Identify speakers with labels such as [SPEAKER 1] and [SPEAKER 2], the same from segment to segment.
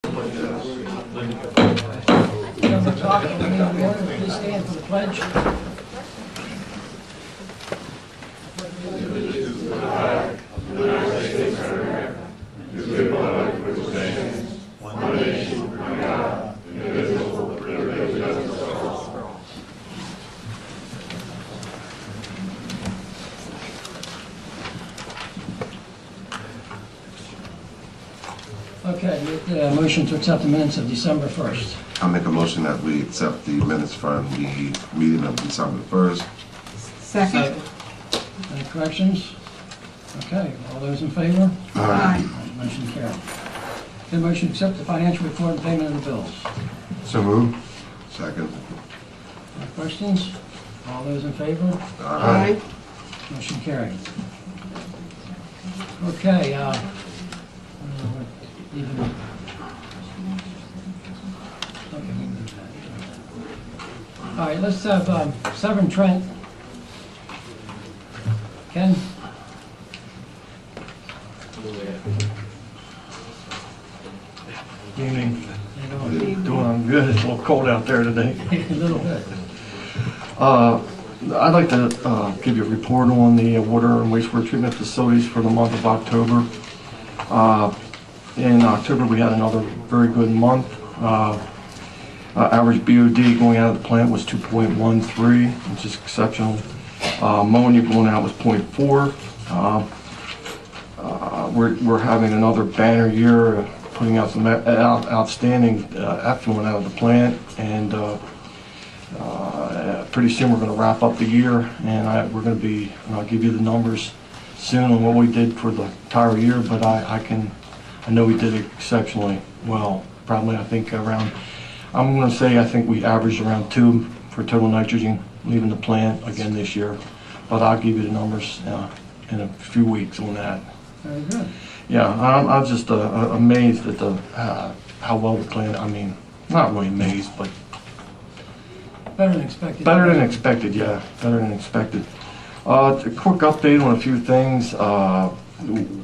[SPEAKER 1] Please stand for the pledge. Okay, make the motion to accept the minutes of December 1st.
[SPEAKER 2] I'll make a motion that we accept the minutes from the meeting of December 1st.
[SPEAKER 3] Second.
[SPEAKER 1] Any corrections? Okay, all those in favor?
[SPEAKER 3] Aye.
[SPEAKER 1] Motion carried. The motion to accept the financial report and payment of the bills.
[SPEAKER 2] So moved. Second.
[SPEAKER 1] Any questions? All those in favor?
[SPEAKER 3] Aye.
[SPEAKER 1] Motion carried. Okay, all right, let's have Severn Trent. Ken?
[SPEAKER 4] Evening. Doing good. It's a little cold out there today.
[SPEAKER 1] A little bit.
[SPEAKER 4] I'd like to give you a report on the water and wastewater treatment facilities for the month of October. In October, we had another very good month. Average BOD going out of the plant was 2.13, which is exceptional. Ammonia going out was 0.4. We're having another banner year, putting out some outstanding effluent out of the plant, and pretty soon we're going to wrap up the year, and we're going to be, and I'll give you the numbers soon on what we did for the entire year, but I know we did exceptionally well. Probably, I think around, I'm going to say I think we averaged around 2 for total nitrogen leaving the plant again this year, but I'll give you the numbers in a few weeks on that.
[SPEAKER 1] Very good.
[SPEAKER 4] Yeah, I'm just amazed at how well the plant, I mean, not really amazed, but
[SPEAKER 1] Better than expected.
[SPEAKER 4] better than expected, yeah, better than expected. A quick update on a few things.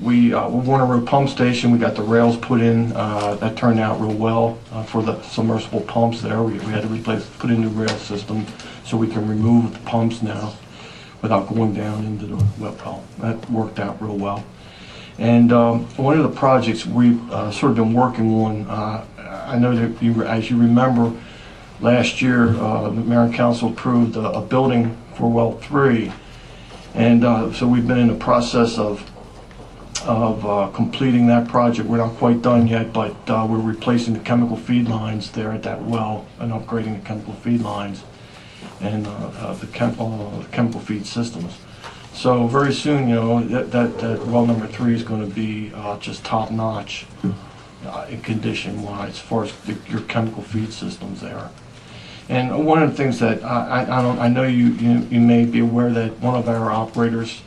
[SPEAKER 4] We Warner Road Pump Station, we got the rails put in. That turned out real well for the submersible pumps there. We had to put in new rail system so we can remove the pumps now without going down into the well. That worked out real well. And one of the projects we've sort of been working on, I know that as you remember, last year the Mayor and Council approved a building for Well 3. And so we've been in the process of completing that project. We're not quite done yet, but we're replacing the chemical feed lines there at that well and upgrading the chemical feed lines and the chemical feed systems. So very soon, you know, that well number 3 is going to be just top notch in condition wise as far as your chemical feed systems there. And one of the things that I know you may be aware that one of our operators,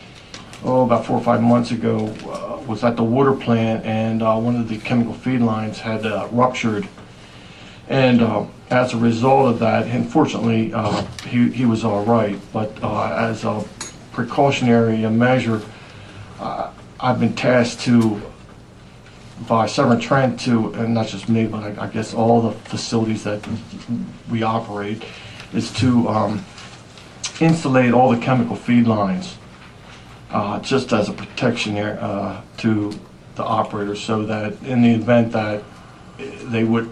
[SPEAKER 4] about 4 or 5 months ago, was at the water plant, and one of the chemical feed lines had ruptured. And as a result of that, unfortunately, he was all right. But as a precautionary measure, I've been tasked by Severn Trent to, and not just me, but I guess all the facilities that we operate, is to insulate all the chemical feed lines. Just as a protection to the operators, so that in the event that they would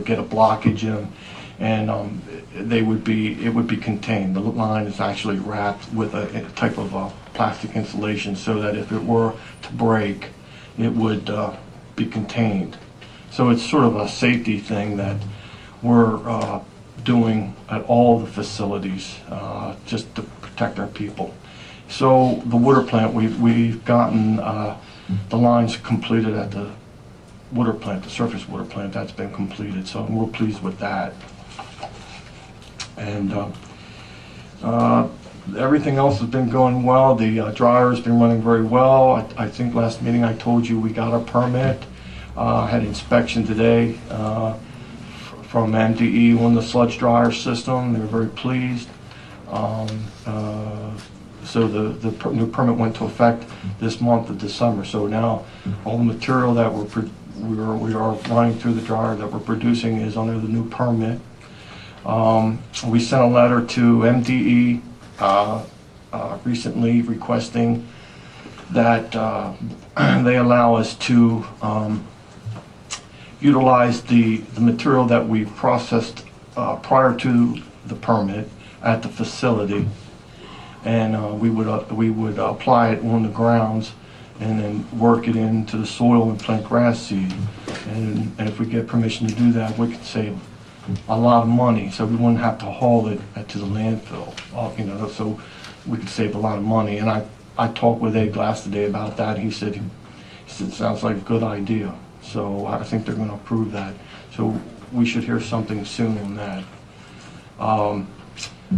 [SPEAKER 4] get a blockage in, and it would be contained. The line is actually wrapped with a type of plastic insulation, so that if it were to break, it would be contained. So it's sort of a safety thing that we're doing at all the facilities, just to protect our people. So the water plant, we've gotten the lines completed at the water plant, the surface water plant. That's been completed, so I'm real pleased with that. And everything else has been going well. The dryer has been running very well. I think last meeting I told you we got our permit. Had inspection today from MDE on the sludge dryer system. They were very pleased. So the new permit went into effect this month of December. So now all the material that we are running through the dryer that we're producing is under the new permit. We sent a letter to MDE recently requesting that they allow us to utilize the material that we processed prior to the permit at the facility, and we would apply it on the grounds and then work it into the soil and plant grass seed. And if we get permission to do that, we could save a lot of money, so we wouldn't have to haul it to the landfill, so we could save a lot of money. And I talked with Ed Glass today about that. He said it sounds like a good idea. So I think they're going to approve that. So we should hear something soon on that.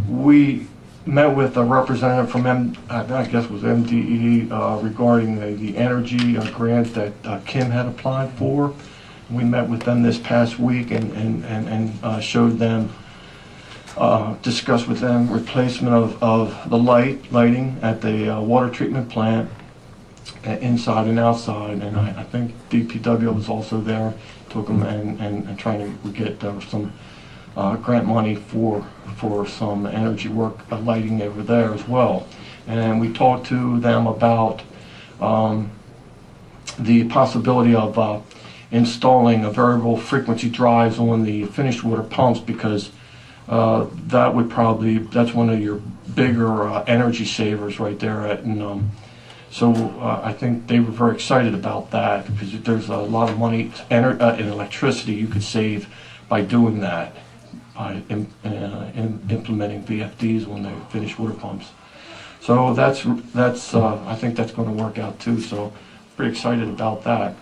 [SPEAKER 4] We met with a representative from I guess it was MDE regarding the energy grant that Kim had applied for. We met with them this past week and showed them, discussed with them replacement of the lighting at the water treatment plant, inside and outside. And I think DPW was also there, took them and trying to get some grant money for some energy work, lighting over there as well. And we talked to them about the possibility of installing a variable frequency drives on the finished water pumps, because that's one of your bigger energy savers right there. So I think they were very excited about that, because there's a lot of money in electricity you could save by doing that, by implementing VFDs on the finished water pumps. So that's I think that's going to work out too. So pretty excited about that.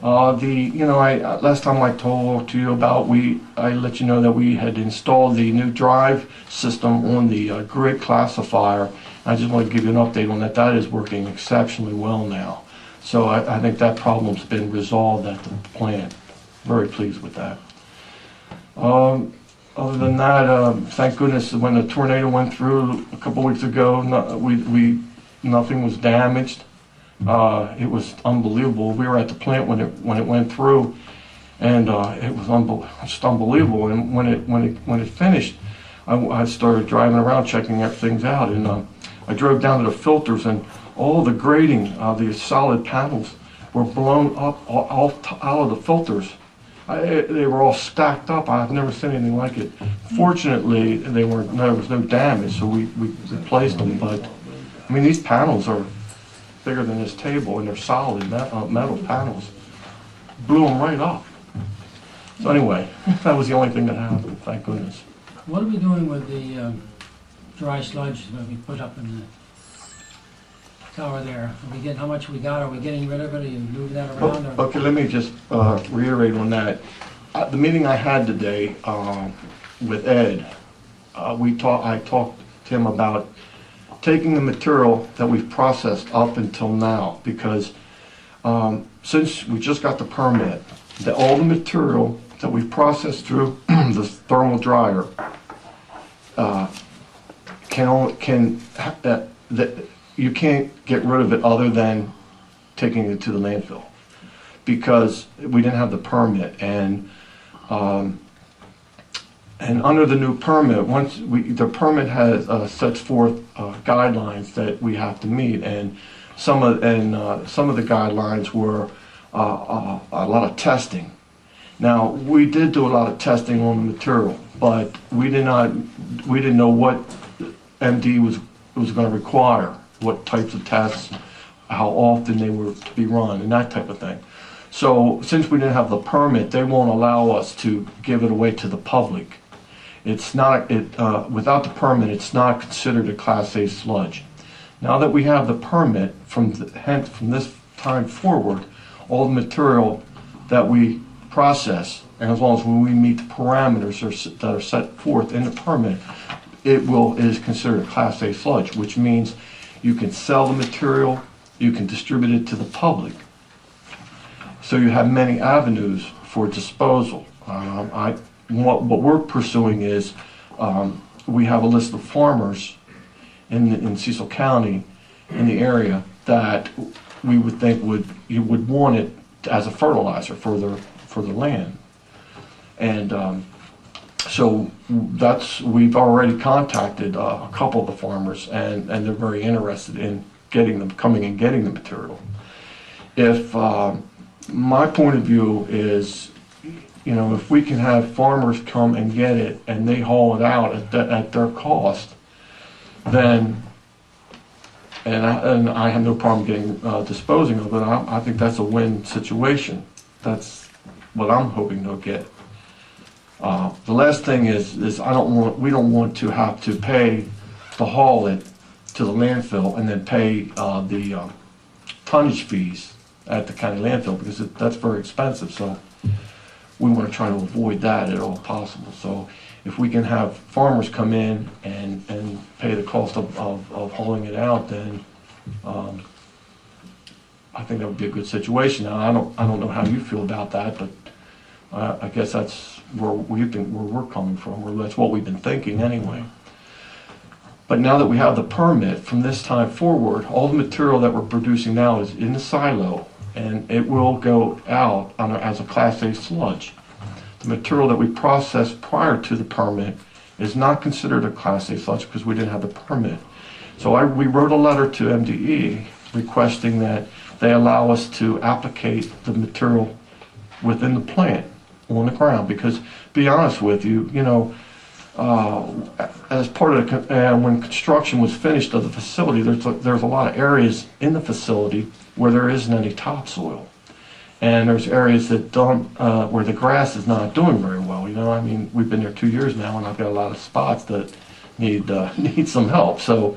[SPEAKER 4] Last time I talked to you about, I let you know that we had installed the new drive system on the grid classifier. I just want to give you an update on that. That is working exceptionally well now. So I think that problem's been resolved at the plant. Very pleased with that. Other than that, thank goodness when the tornado went through a couple weeks ago, nothing was damaged. It was unbelievable. We were at the plant when it went through, and it was just unbelievable. And when it finished, I started driving around checking things out, and I drove down to the filters, and all the grating, the solid panels, were blown up out of the filters. They were all stacked up. I've never seen anything like it. Fortunately, there was no damage, so we replaced them. But I mean, these panels are bigger than this table, and they're solid metal panels. Blew them right up. So anyway, that was the only thing that happened, thank goodness.
[SPEAKER 1] What are we doing with the dry sludge that we put up in the tower there? Are we getting, how much we got? Are we getting rid of it? Are you moving that around? Or?
[SPEAKER 4] Okay, let me just reiterate on that. The meeting I had today with Ed, I talked to him about taking the material that we've processed up until now, because since we just got the permit, all the material that we've processed through the thermal dryer you can't get rid of it other than taking it to the landfill, because we didn't have the permit. And under the new permit, the permit has sets forth guidelines that we have to meet, and some of the guidelines were a lot of testing. Now, we did do a lot of testing on the material, but we didn't know what MD was going to require, what types of tests, how often they were to be run, and that type of thing. So since we didn't have the permit, they won't allow us to give it away to the public. It's not, without the permit, it's not considered a Class A sludge. Now that we have the permit, from this time forward, all the material that we process, and as long as we meet the parameters that are set forth in the permit, it is considered a Class A sludge, which means you can sell the material, you can distribute it to the public. So you have many avenues for disposal. What we're pursuing is, we have a list of farmers in Cecil County, in the area, that we would think would want it as a fertilizer for the land. And so we've already contacted a couple of the farmers, and they're very interested in coming and getting the material. If my point of view is, if we can have farmers come and get it and they haul it out at their cost, then, and I have no problem getting disposing of it. I think that's a win situation. That's what I'm hoping to get. The last thing is we don't want to have to pay to haul it to the landfill and then pay the tonnage fees at the county landfill, because that's very expensive. So we want to try to avoid that at all possible. So if we can have farmers come in and pay the cost of hauling it out, then I think that would be a good situation. Now, I don't know how you feel about that, but I guess that's where we're coming from, or that's what we've been thinking anyway. But now that we have the permit, from this time forward, all the material that we're producing now is in the silo, and it will go out as a Class A sludge. The material that we processed prior to the permit is not considered a Class A sludge because we didn't have the permit. So we wrote a letter to MDE requesting that they allow us to applicate the material within the plant on the ground, because, to be honest with you, as part of when construction was finished of the facility, there's a lot of areas in the facility where there isn't any topsoil, and there's areas that don't where the grass is not doing very well. I mean, we've been there 2 years now, and I've got a lot of spots that need some help. So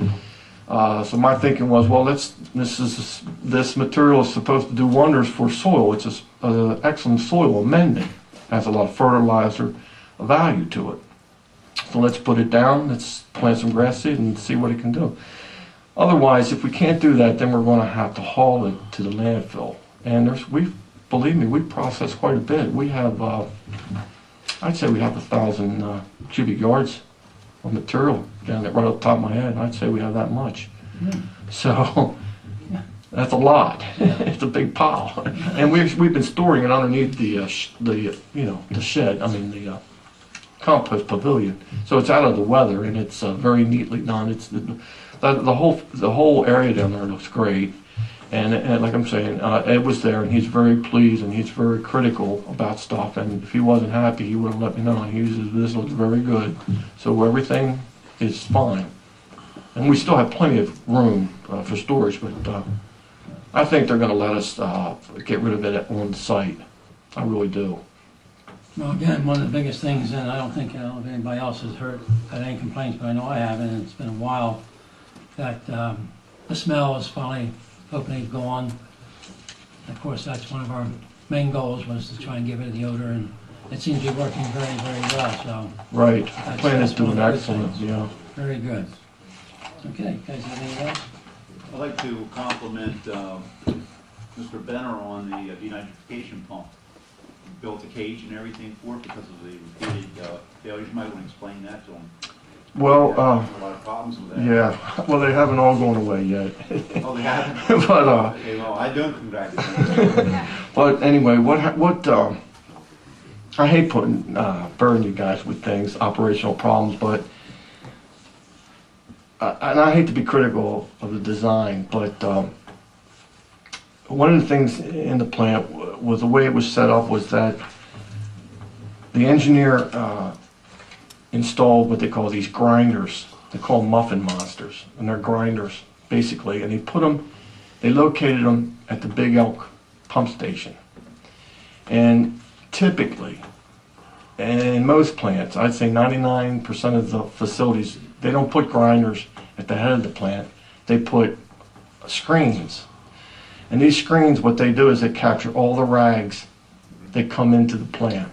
[SPEAKER 4] my thinking was, well, this material is supposed to do wonders for soil. It's an excellent soil amendment. Has a lot of fertilizer value to it. So let's put it down, let's plant some grass seed and see what it can do. Otherwise, if we can't do that, then we're going to have to haul it to the landfill. And believe me, we process quite a bit. We have, I'd say we have 1,000 cubic yards of material down there, right off the top of my head. I'd say we have that much. So that's a lot. It's a big pile, and we've been storing it underneath the shed. I mean the compost pavilion. So it's out of the weather, and it's very neatly done. It's the whole area down there looks great, and like I'm saying, Ed was there, and he's very pleased, and he's very critical about stuff. And if he wasn't happy, he would have let me know. And he says, "This looks very good," so everything is fine, and we still have plenty of room for storage, but. I think they're going to let us get rid of it on the site. I really do.
[SPEAKER 1] Well, again, one of the biggest things, and I don't think if anybody else has had any complaints, but I know I haven't, and it's been a while, that the smell is finally hoping to go on. Of course, that's one of our main goals, was to try and get rid of the odor, and it seems to be working very, very well. So
[SPEAKER 4] right, the plant is doing excellent. Yeah.
[SPEAKER 1] Very good. Okay, guys, have anything else?
[SPEAKER 5] I'd like to compliment Mr. Benner on the denitrification pump. He built a cage and everything for it because of the repeated failures. You might want to explain that to him.
[SPEAKER 4] Well,
[SPEAKER 5] a lot of problems with that.
[SPEAKER 4] Yeah. Well, they haven't all gone away yet.
[SPEAKER 5] Oh, they haven't.
[SPEAKER 4] But
[SPEAKER 5] okay, well, I don't congratulate.
[SPEAKER 4] But anyway, what I hate burning you guys with things, operational problems, but. And I hate to be critical of the design, but one of the things in the plant was the way it was set up was that the engineer installed what they call these grinders. They call them muffin monsters, and they're grinders basically. And they located them at the Big Elk pump station. And typically, and in most plants, I'd say 99% of the facilities, they don't put grinders at the head of the plant. They put screens. And these screens, what they do is they capture all the rags that come into the plant.